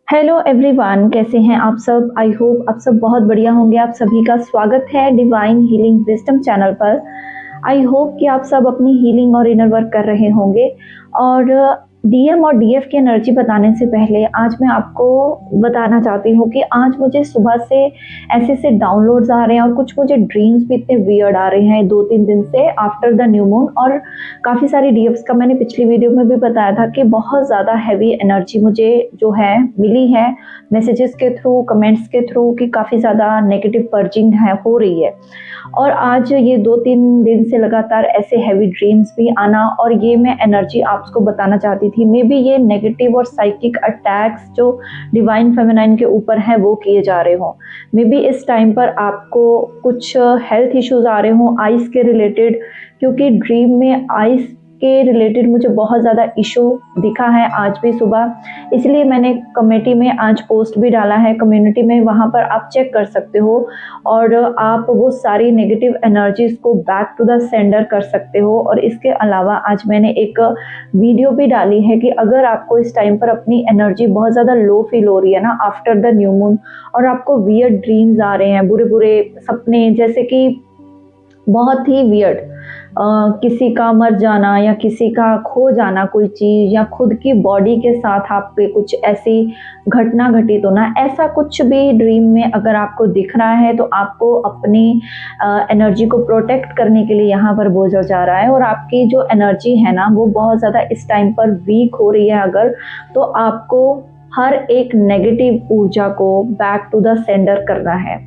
Hello everyone, कैसे हैं आप सब। आई होप आप सब बहुत बढ़िया होंगे। आप सभी का स्वागत है डिवाइन हीलिंग विजडम चैनल पर। आई होप कि आप सब अपनी हीलिंग और इनर वर्क कर रहे होंगे। और डीएम और डीएफ की एनर्जी बताने से पहले आज मैं आपको बताना चाहती हूँ कि आज मुझे सुबह से ऐसे डाउनलोड्स आ रहे हैं और कुछ मुझे ड्रीम्स भी इतने वियर्ड आ रहे हैं 2-3 दिन से आफ्टर द न्यू मून। और काफ़ी सारी डीएफ्स का मैंने पिछली वीडियो में भी बताया था कि बहुत ज़्यादा हैवी एनर्जी मुझे जो है मिली है मैसेजेस के थ्रू, कमेंट्स के थ्रू, कि काफ़ी ज़्यादा नेगेटिव पर्जिंग है हो रही है। और आज ये 2-3 दिन से लगातार ऐसे हैवी ड्रीम्स भी आना, और ये मैं एनर्जी आपको बताना चाहती थी। मे बी ये नेगेटिव और साइकिक अटैक्स जो डिवाइन फेमिनाइन के ऊपर हैं वो किए जा रहे हों। मे बी इस टाइम पर आपको कुछ हेल्थ इश्यूज आ रहे हों आइस के रिलेटेड, क्योंकि ड्रीम में आइस के रिलेटेड मुझे बहुत ज़्यादा इशू दिखा है आज भी सुबह। इसलिए मैंने कमेटी में आज पोस्ट भी डाला है कम्युनिटी में, वहाँ पर आप चेक कर सकते हो और आप वो सारी नेगेटिव एनर्जीज को बैक टू द सेंडर कर सकते हो। और इसके अलावा आज मैंने एक वीडियो भी डाली है कि अगर आपको इस टाइम पर अपनी एनर्जी बहुत ज़्यादा लो फील हो रही है ना आफ्टर द न्यू मून, और आपको वियर्ड ड्रीम्स आ रहे हैं, बुरे बुरे सपने, जैसे कि बहुत ही वियर्ड, किसी का मर जाना या किसी का खो जाना कोई चीज़, या खुद की बॉडी के साथ आप पे कुछ ऐसी घटना घटित होना, ऐसा कुछ भी ड्रीम में अगर आपको दिख रहा है तो आपको अपनी एनर्जी को प्रोटेक्ट करने के लिए यहाँ पर बोला जा रहा है। और आपकी जो एनर्जी है ना वो बहुत ज़्यादा इस टाइम पर वीक हो रही है अगर, तो आपको हर एक नेगेटिव ऊर्जा को बैक टू द सेंडर करना है।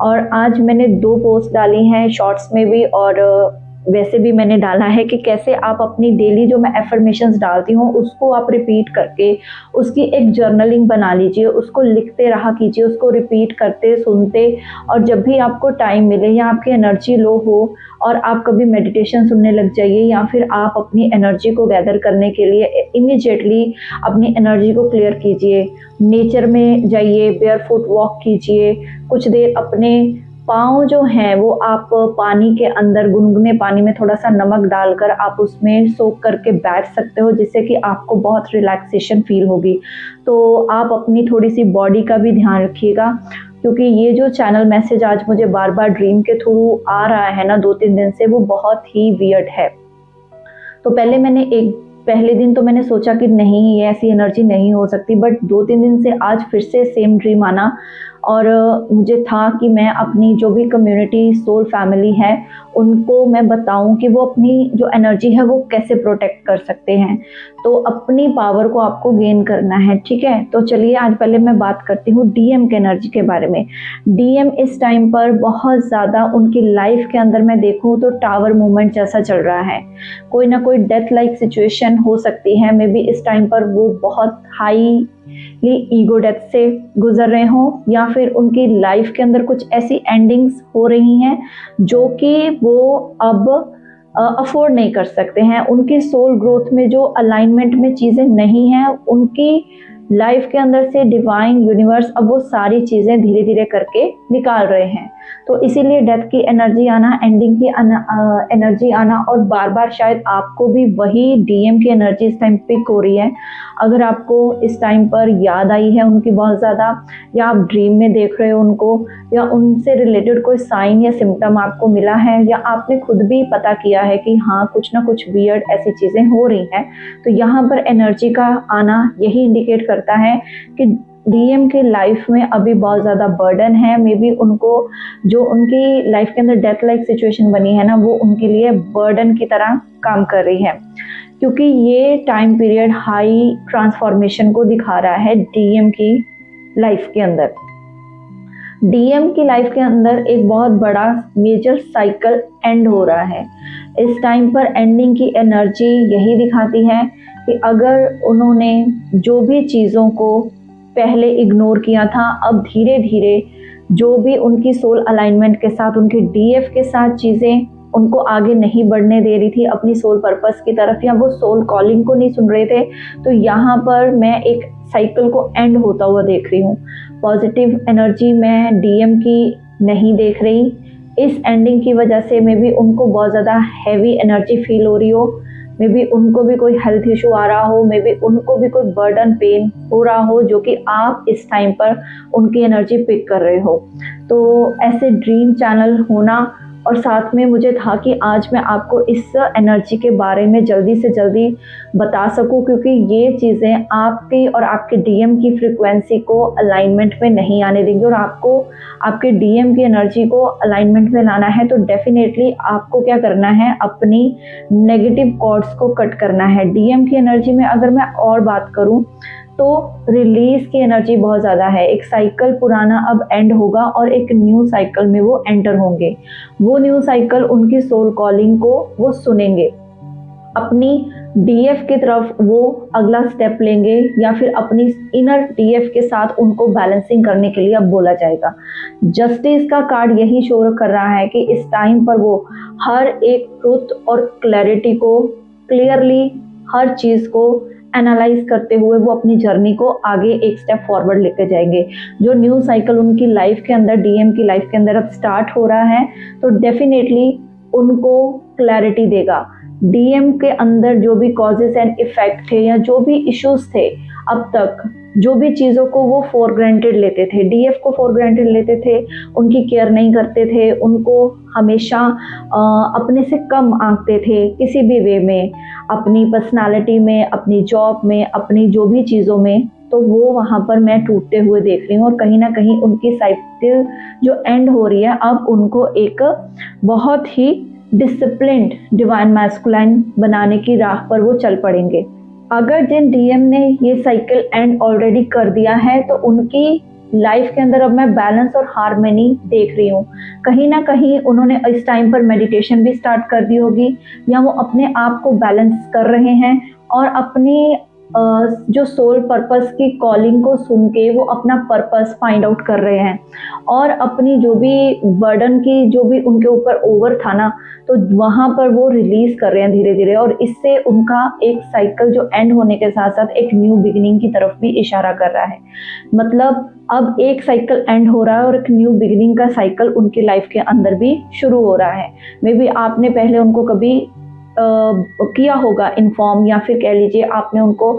और आज मैंने 2 पोस्ट डाली हैं शॉर्ट्स में भी, और वैसे भी मैंने डाला है कि कैसे आप अपनी डेली जो मैं एफर्मेशंस डालती हूँ उसको आप रिपीट करके उसकी एक जर्नलिंग बना लीजिए, उसको लिखते रहा कीजिए, उसको रिपीट करते सुनते। और जब भी आपको टाइम मिले या आपकी एनर्जी लो हो और आप कभी मेडिटेशन सुनने लग जाइए, या फिर आप अपनी एनर्जी को गैदर करने के लिए इमीडिएटली अपनी एनर्जी को क्लियर कीजिए। नेचर में जाइए, बेयरफुट वॉक कीजिए, कुछ देर अपने पाँव जो हैं वो आप पानी के अंदर, गुनगुने पानी में थोड़ा सा नमक डालकर आप उसमें सोक करके बैठ सकते हो, जिससे कि आपको बहुत रिलैक्सेशन फील होगी। तो आप अपनी थोड़ी सी बॉडी का भी ध्यान रखिएगा, क्योंकि ये जो चैनल मैसेज आज मुझे बार बार ड्रीम के थ्रू आ रहा है ना 2-3 दिन से, वो बहुत ही वियर्ड है। तो पहले दिन तो मैंने सोचा कि नहीं, ये ऐसी एनर्जी नहीं हो सकती, बट 2-3 दिन से आज फिर से सेम ड्रीम आना। और मुझे था कि मैं अपनी जो भी कम्युनिटी सोल फैमिली है उनको मैं बताऊं कि वो अपनी जो एनर्जी है वो कैसे प्रोटेक्ट कर सकते हैं। तो अपनी पावर को आपको गेन करना है, ठीक है। तो चलिए आज पहले मैं बात करती हूँ डीएम के एनर्जी के बारे में। डीएम इस टाइम पर बहुत ज़्यादा उनकी लाइफ के अंदर मैं देखूँ तो टावर मूवमेंट जैसा चल रहा है, कोई ना कोई डेथ लाइक सिचुएशन हो सकती है। मे बी इस टाइम पर वो बहुत हाई ईगो डेथ से गुजर रहे हों, या फिर उनकी लाइफ के अंदर कुछ ऐसी एंडिंग्स हो रही हैं जो कि वो अब अफोर्ड नहीं कर सकते हैं। उनकी सोल ग्रोथ में जो अलाइनमेंट में चीज़ें नहीं हैं उनकी लाइफ के अंदर से, डिवाइन यूनिवर्स अब वो सारी चीज़ें धीरे धीरे करके निकाल रहे हैं। तो इसीलिए डेथ की एनर्जी आना, एंडिंग की एनर्जी आना, और बार बार शायद आपको भी वही डीएम की एनर्जी इस टाइम पिक हो रही है। अगर आपको इस टाइम पर याद आई है उनकी बहुत ज़्यादा, या आप ड्रीम में देख रहे हो उनको, या उनसे रिलेटेड कोई साइन या सिम्टम आपको मिला है, या आपने खुद भी पता किया है कि हाँ कुछ ना कुछ वियर्ड ऐसी चीज़ें हो रही हैं, तो यहाँ पर एनर्जी का आना यही इंडिकेट करता है कि डीएम के लाइफ में अभी बहुत ज़्यादा बर्डन है। मे बी उनको जो उनकी लाइफ के अंदर डेथ लाइक सिचुएशन बनी है ना वो उनके लिए बर्डन की तरह काम कर रही है, क्योंकि ये टाइम पीरियड हाई ट्रांसफॉर्मेशन को दिखा रहा है डीएम की लाइफ के अंदर। डीएम की लाइफ के अंदर एक बहुत बड़ा मेजर साइकिल एंड हो रहा है। इस टाइम पर एंडिंग की एनर्जी यही दिखाती है कि अगर उन्होंने जो भी चीज़ों को पहले इग्नोर किया था, अब धीरे धीरे जो भी उनकी सोल अलाइनमेंट के साथ, उनके डीएफ के साथ चीज़ें उनको आगे नहीं बढ़ने दे रही थी अपनी सोल पर्पस की तरफ, या वो सोल कॉलिंग को नहीं सुन रहे थे, तो यहाँ पर मैं एक साइकिल को एंड होता हुआ देख रही हूँ। पॉजिटिव एनर्जी मैं डीएम की नहीं देख रही। इस एंडिंग की वजह से मे बी उनको बहुत ज़्यादा हैवी एनर्जी फील हो रही हो, मे बी उनको भी कोई हेल्थ इशू आ रहा हो, मे बी उनको भी कोई बर्डन पेन हो रहा हो जो कि आप इस टाइम पर उनकी एनर्जी पिक कर रहे हो। तो ऐसे ड्रीम चैनल होना, और साथ में मुझे था कि आज मैं आपको इस एनर्जी के बारे में जल्दी से जल्दी बता सकूं, क्योंकि ये चीज़ें आपकी और आपके डीएम की फ्रीक्वेंसी को अलाइनमेंट में नहीं आने देंगी, और आपको आपके डीएम की एनर्जी को अलाइनमेंट में लाना है तो डेफिनेटली आपको क्या करना है, अपनी नेगेटिव कॉर्ड्स को कट करना है। डीएम की एनर्जी में अगर मैं और बात करूं तो रिलीज की एनर्जी बहुत ज़्यादा है। एक साइकिल पुराना अब एंड होगा और एक न्यू साइकिल में वो एंटर होंगे। वो न्यू साइकिल उनकी सोल कॉलिंग को वो सुनेंगे, अपनी डीएफ की तरफ वो अगला स्टेप लेंगे, या फिर अपनी इनर डीएफ के साथ उनको बैलेंसिंग करने के लिए अब बोला जाएगा। जस्टिस का कार्ड यही शो कर रहा है कि इस टाइम पर वो हर एक ट्रुथ और क्लैरिटी को क्लियरली, हर चीज़ को एनालाइज करते हुए वो अपनी जर्नी को आगे एक स्टेप फॉरवर्ड लेके जाएंगे। जो न्यू साइकिल उनकी लाइफ के अंदर, डीएम की लाइफ के अंदर अब स्टार्ट हो रहा है, तो डेफिनेटली उनको क्लैरिटी देगा। डीएम के अंदर जो भी कॉजेस एंड इफेक्ट थे या जो भी इश्यूज थे, अब तक जो भी चीज़ों को वो फॉर ग्रांटेड लेते थे, डीएफ को फॉर ग्रांटेड लेते थे, उनकी केयर नहीं करते थे, उनको हमेशा अपने से कम आंकते थे किसी भी वे में, अपनी पर्सनालिटी में, अपनी जॉब में, अपनी जो भी चीज़ों में, तो वो वहाँ पर मैं टूटते हुए देख रही हूँ। और कहीं ना कहीं उनकी साइकिल जो एंड हो रही है, अब उनको एक बहुत ही डिसिप्लिन्ड डिवाइन मैस्कुलाइन बनाने की राह पर वो चल पड़ेंगे। अगर जिन डीएम ने ये साइकिल एंड ऑलरेडी कर दिया है, तो उनकी लाइफ के अंदर अब मैं बैलेंस और हार्मनी देख रही हूँ। कहीं ना कहीं उन्होंने इस टाइम पर मेडिटेशन भी स्टार्ट कर दी होगी, या वो अपने आप को बैलेंस कर रहे हैं और अपनी जो सोल पर्पस की कॉलिंग को सुन के वो अपना पर्पस फाइंड आउट कर रहे हैं, और अपनी जो भी बर्डन की जो भी उनके ऊपर ओवर था ना, तो वहाँ पर वो रिलीज कर रहे हैं धीरे धीरे, और इससे उनका एक साइकिल जो एंड होने के साथ साथ एक न्यू बिगिनिंग की तरफ भी इशारा कर रहा है। मतलब अब एक साइकिल एंड हो रहा है और एक न्यू बिगिनिंग का साइकिल उनकी लाइफ के अंदर भी शुरू हो रहा है। मे बी आपने पहले उनको कभी किया होगा इन्फॉर्म, या फिर कह लीजिए आपने उनको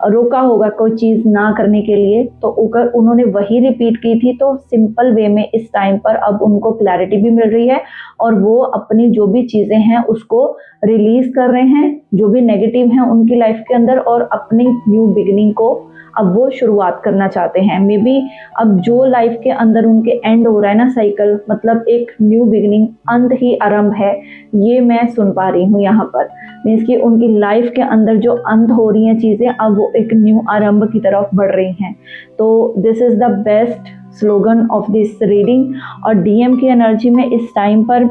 रोका होगा कोई चीज़ ना करने के लिए, तो अगर उन्होंने वही रिपीट की थी, तो सिंपल वे में इस टाइम पर अब उनको क्लैरिटी भी मिल रही है, और वो अपनी जो भी चीज़ें हैं उसको रिलीज कर रहे हैं, जो भी नेगेटिव हैं उनकी लाइफ के अंदर, और अपनी न्यू बिगिनिंग को अब वो शुरुआत करना चाहते हैं। मे बी अब जो लाइफ के अंदर उनके एंड हो रहा है ना साइकिल, मतलब एक न्यू बिगिनिंग, अंत ही आरंभ है, ये मैं सुन पा रही हूँ यहाँ पर। मीन्स कि उनकी लाइफ के अंदर जो अंत हो रही हैं चीज़ें, अब वो एक न्यू आरंभ की तरफ बढ़ रही हैं। तो this is the best slogan of this reading. और डीएम की एनर्जी में इस टाइम पर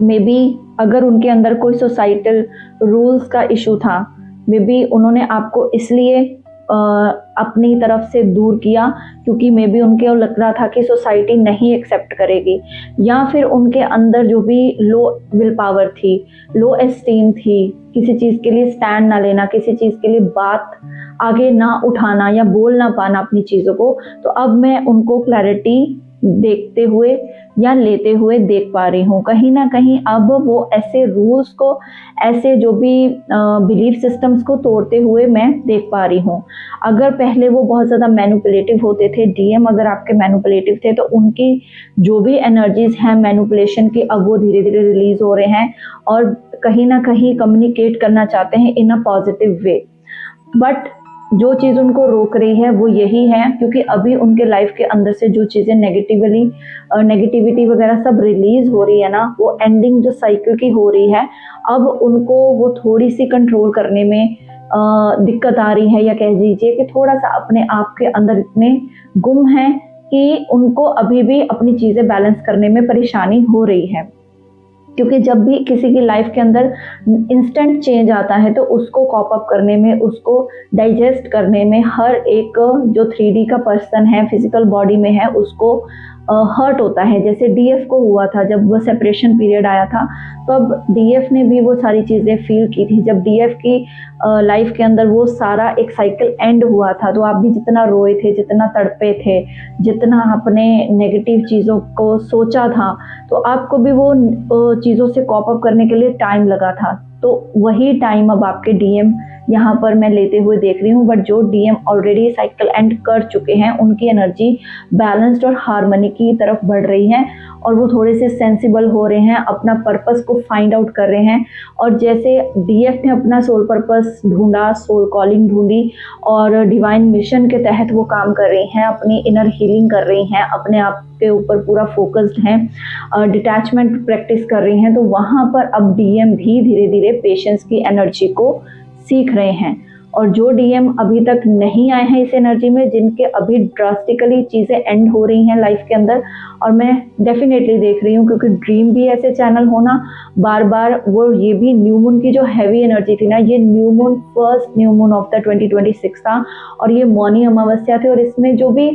मे बी अगर उनके अंदर कोई सोसाइटल रूल्स का इशू था, मे बी उन्होंने आपको इसलिए अपनी तरफ से दूर किया क्योंकि मे बी उनके लग रहा था कि सोसाइटी नहीं एक्सेप्ट करेगी, या फिर उनके अंदर जो भी लो विल पावर थी, लो एस्टीम थी, किसी चीज़ के लिए स्टैंड ना लेना, किसी चीज़ के लिए बात आगे ना उठाना या बोल ना पाना अपनी चीज़ों को, तो अब मैं उनको क्लैरिटी देखते हुए या लेते हुए देख पा रही हूँ। कहीं ना कहीं अब वो ऐसे रूल्स को, ऐसे जो भी बिलीफ सिस्टम्स को तोड़ते हुए मैं देख पा रही हूँ। अगर पहले वो बहुत ज़्यादा मैनिपुलेटिव होते थे, डीएम अगर आपके मैनिपुलेटिव थे, तो उनकी जो भी एनर्जीज हैं मैनिपुलेशन की, अब वो धीरे धीरे रिलीज हो रहे हैं और कहीं ना कहीं कम्युनिकेट करना चाहते हैं इन अ पॉजिटिव वे। बट जो चीज़ उनको रोक रही है वो यही है, क्योंकि अभी उनके लाइफ के अंदर से जो चीज़ें नेगेटिविटी वगैरह सब रिलीज हो रही है ना, वो एंडिंग जो साइकिल की हो रही है, अब उनको वो थोड़ी सी कंट्रोल करने में दिक्कत आ रही है, या कह दीजिए कि थोड़ा सा अपने आप के अंदर इतने गुम हैं कि उनको अभी भी अपनी चीज़ें बैलेंस करने में परेशानी हो रही है। क्योंकि जब भी किसी की लाइफ के अंदर इंस्टेंट चेंज आता है, तो उसको कॉप अप करने में, उसको डाइजेस्ट करने में, हर एक जो 3D का पर्सन है, फिजिकल बॉडी में है, उसको हर्ट होता है। जैसे डीएफ को हुआ था जब वो सेपरेशन पीरियड आया था, तो अब डीएफ ने भी वो सारी चीज़ें फील की थी। जब डीएफ की लाइफ के अंदर वो सारा एक साइकिल एंड हुआ था, तो आप भी जितना रोए थे, जितना तड़पे थे, जितना अपने नेगेटिव चीज़ों को सोचा था, तो आपको भी वो चीज़ों से कॉप अप करने के लिए टाइम लगा था। तो वही टाइम अब आपके डीएम यहाँ पर मैं लेते हुए देख रही हूँ। बट जो डीएम ऑलरेडी साइकिल एंड कर चुके हैं उनकी एनर्जी बैलेंस्ड और हार्मनी की तरफ बढ़ रही है और वो थोड़े से सेंसिबल हो रहे हैं, अपना पर्पस को फाइंड आउट कर रहे हैं। और जैसे डीएफ ने अपना सोल पर्पस ढूंढा, सोल कॉलिंग ढूंढी और डिवाइन मिशन के तहत वो काम कर रही हैं, अपनी इनर हीलिंग कर रही हैं, अपने आप के ऊपर पूरा फोकस्ड हैं, डिटैचमेंट प्रैक्टिस कर रही हैं, तो वहाँ पर अब डीएम भी धीरे धीरे पेशेंस की एनर्जी को सीख रहे हैं। और जो डीएम अभी तक नहीं आए हैं इस एनर्जी में, जिनके अभी ड्रास्टिकली चीज़ें एंड हो रही हैं लाइफ के अंदर, और मैं डेफिनेटली देख रही हूँ क्योंकि ड्रीम भी ऐसे चैनल होना बार बार, वो ये भी न्यू मून की जो हैवी एनर्जी थी ना, ये new moon first new moon of the 2026 था और ये मौनी अमावस्या थी और इसमें जो भी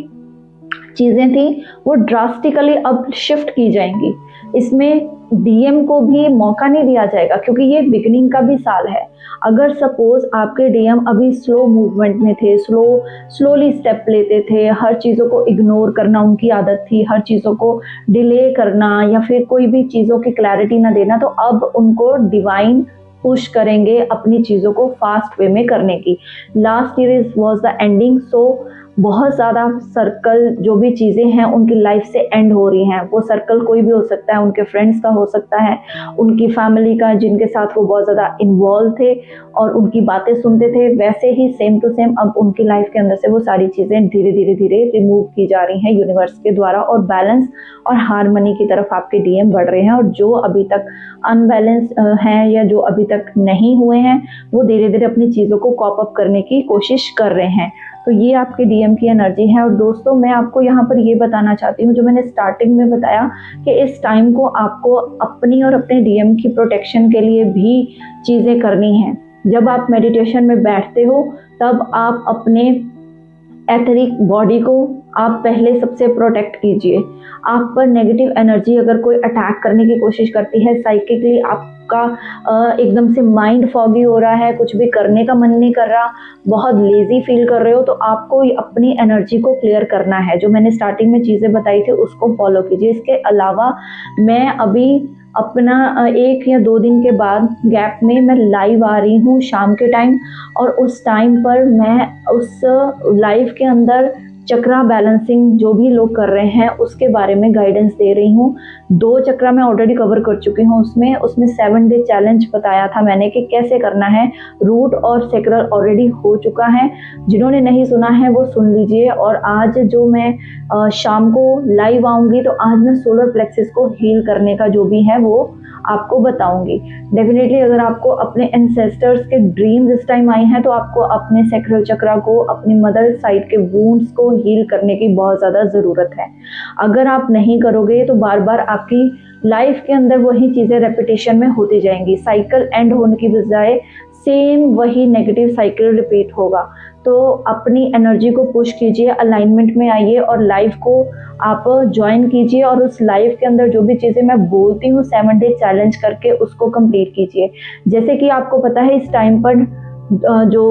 चीज़ें थी वो ड्रास्टिकली अब शिफ्ट की जाएंगी। इसमें डीएम को भी मौका नहीं दिया जाएगा क्योंकि ये बिगनिंग का भी साल है। अगर सपोज आपके डीएम अभी स्लो मूवमेंट में थे, स्लोली स्टेप लेते थे, हर चीज़ों को इग्नोर करना उनकी आदत थी, हर चीज़ों को डिले करना या फिर कोई भी चीज़ों की क्लैरिटी ना देना, तो अब उनको डिवाइन पुश करेंगे अपनी चीज़ों को फास्ट वे में करने की। Last year was the ending, so बहुत ज़्यादा सर्कल जो भी चीज़ें हैं उनकी लाइफ से एंड हो रही हैं। वो सर्कल कोई भी हो सकता है, उनके फ्रेंड्स का हो सकता है, उनकी फैमिली का जिनके साथ वो बहुत ज़्यादा इन्वॉल्व थे और उनकी बातें सुनते थे, वैसे ही सेम टू सेम अब उनकी लाइफ के अंदर से वो सारी चीज़ें धीरे धीरे धीरे रिमूव की जा रही हैं यूनिवर्स के द्वारा और बैलेंस और हार्मनी की तरफ आपके डीएम बढ़ रहे हैं। और जो अभी तक अनबैलेंस हैं या जो अभी तक नहीं हुए हैं वो धीरे धीरे अपनी चीज़ों को कॉप अप करने की कोशिश कर रहे हैं। तो ये आपके डीएम की एनर्जी है। और दोस्तों मैं आपको यहाँ पर ये बताना चाहती हूँ, जो मैंने स्टार्टिंग में बताया कि इस टाइम को आपको अपनी और अपने डीएम की प्रोटेक्शन के लिए भी चीज़ें करनी हैं। जब आप मेडिटेशन में बैठते हो तब आप अपने एथरिक बॉडी को आप पहले सबसे प्रोटेक्ट कीजिए। आप पर नेगेटिव एनर्जी अगर कोई अटैक करने की कोशिश करती है, साइकिकली आपका एकदम से माइंड फॉगी हो रहा है, कुछ भी करने का मन नहीं कर रहा, बहुत लेजी फील कर रहे हो, तो आपको अपनी एनर्जी को क्लियर करना है। जो मैंने स्टार्टिंग में चीज़ें बताई थी उसको फॉलो कीजिए। इसके अलावा मैं अभी अपना 1 या 2 दिन के बाद गैप में मैं लाइव आ रही हूँ शाम के टाइम, और उस टाइम पर मैं उस लाइव के अंदर चक्रा बैलेंसिंग जो भी लोग कर रहे हैं उसके बारे में गाइडेंस दे रही हूँ। 2 चक्रा मैं ऑलरेडी कवर कर चुकी हूँ उसमें 7 डे चैलेंज बताया था मैंने कि कैसे करना है। रूट और सेक्रल ऑलरेडी हो चुका है, जिन्होंने नहीं सुना है वो सुन लीजिए। और आज जो मैं शाम को लाइव आऊँगी तो आज मैं सोलर प्लेक्सिस को हील करने का जो भी है वो आपको बताऊंगी। डेफिनेटली अगर आपको अपने एंसेस्टर्स के ड्रीम्स इस टाइम आए हैं तो आपको अपने सैक्रल चक्रा को, अपनी मदर साइड के वुंड्स को हील करने की बहुत ज़्यादा ज़रूरत है। अगर आप नहीं करोगे तो बार बार आपकी लाइफ के अंदर वही चीज़ें रेपिटेशन में होती जाएंगी। साइकिल एंड होने की बजाय सेम वही नेगेटिव साइकिल रिपीट होगा। तो अपनी एनर्जी को पुश कीजिए, अलाइनमेंट में आइए और लाइफ को आप ज्वाइन कीजिए और उस लाइफ के अंदर जो भी चीज़ें मैं बोलती हूँ 7 डे चैलेंज करके उसको कंप्लीट कीजिए। जैसे कि आपको पता है इस टाइम पर जो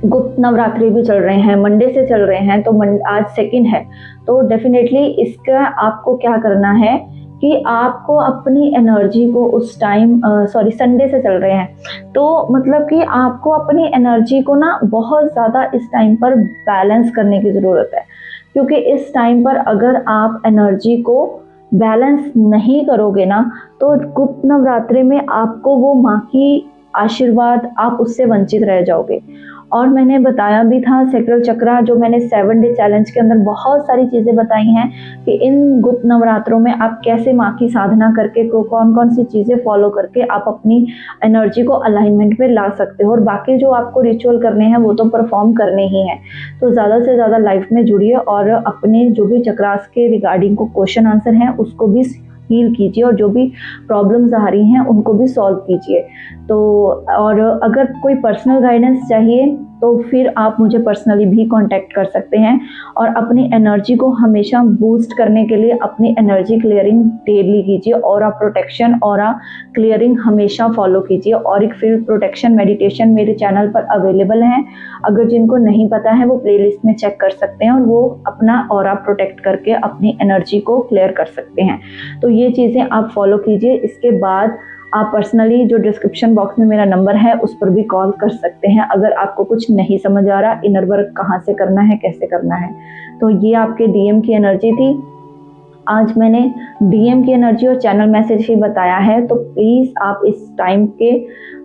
गुप्त नवरात्रि भी चल रहे हैं, मंडे से चल रहे हैं, तो आज 2 है, तो डेफिनेटली इसका आपको क्या करना है कि आपको अपनी एनर्जी को उस टाइम संडे से चल रहे हैं, तो मतलब कि आपको अपनी एनर्जी को ना बहुत ज़्यादा इस टाइम पर बैलेंस करने की ज़रूरत है। क्योंकि इस टाइम पर अगर आप एनर्जी को बैलेंस नहीं करोगे ना तो गुप्त नवरात्रि में आपको वो माँ की आशीर्वाद, आप उससे वंचित रह जाओगे। और मैंने बताया भी था सैक्रल चक्रा, जो मैंने 7 डे चैलेंज के अंदर बहुत सारी चीज़ें बताई हैं कि इन गुप्त नवरात्रों में आप कैसे माँ की साधना करके कौन कौन सी चीज़ें फॉलो करके आप अपनी एनर्जी को अलाइनमेंट में ला सकते हो। और बाकी जो आपको रिचुअल करने हैं वो तो परफॉर्म करने ही हैं। तो ज़्यादा से ज़्यादा लाइफ में जुड़िए और अपने जो भी चक्रास के रिगार्डिंग को क्वेश्चन आंसर हैं उसको भी हील कीजिए और जो भी प्रॉब्लम्स आ रही हैं उनको भी सॉल्व कीजिए। तो और अगर कोई पर्सनल गाइडेंस चाहिए तो फिर आप मुझे पर्सनली भी कांटेक्ट कर सकते हैं। और अपनी एनर्जी को हमेशा बूस्ट करने के लिए अपनी एनर्जी क्लियरिंग डेली कीजिए, ऑरा प्रोटेक्शन, ऑरा क्लियरिंग हमेशा फॉलो कीजिए। ऑरिक फील्ड प्रोटेक्शन मेडिटेशन मेरे चैनल पर अवेलेबल हैं, अगर जिनको नहीं पता है वो प्लेलिस्ट में चेक कर सकते हैं और वो अपना ऑरा प्रोटेक्ट करके अपनी एनर्जी को क्लियर कर सकते हैं। तो ये चीज़ें आप फॉलो कीजिए। इसके बाद आप पर्सनली जो डिस्क्रिप्शन बॉक्स में मेरा नंबर है उस पर भी कॉल कर सकते हैं अगर आपको कुछ नहीं समझ आ रहा, इनर वर्क कहाँ से करना है, कैसे करना है। तो ये आपके डीएम की एनर्जी थी। आज मैंने डीएम की एनर्जी और चैनल मैसेज ही बताया है, तो प्लीज़ आप इस टाइम के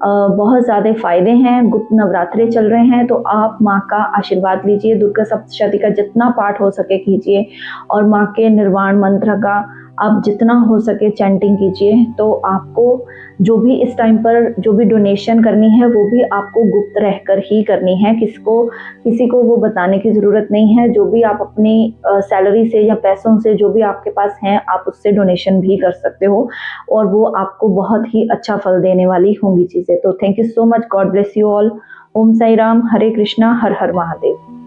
बहुत ज़्यादा फ़ायदे हैं। गुप्त नवरात्रे चल रहे हैं, तो आप माँ का आशीर्वाद लीजिए, दुर्गा सप्तशती का जितना पाठ हो सके कीजिए और माँ के निर्वाण मंत्र का आप जितना हो सके चैंटिंग कीजिए। तो आपको जो भी इस टाइम पर जो भी डोनेशन करनी है वो भी आपको गुप्त रहकर ही करनी है, किसी को वो बताने की ज़रूरत नहीं है। जो भी आप अपनी सैलरी से या पैसों से जो भी आपके पास हैं आप उससे डोनेशन भी कर सकते हो और वो आपको बहुत ही अच्छा फल देने वाली होंगी चीज़ें। तो thank you so much, God bless you all. Om Sai Ram, Hare Krishna, Har Har Mahadev.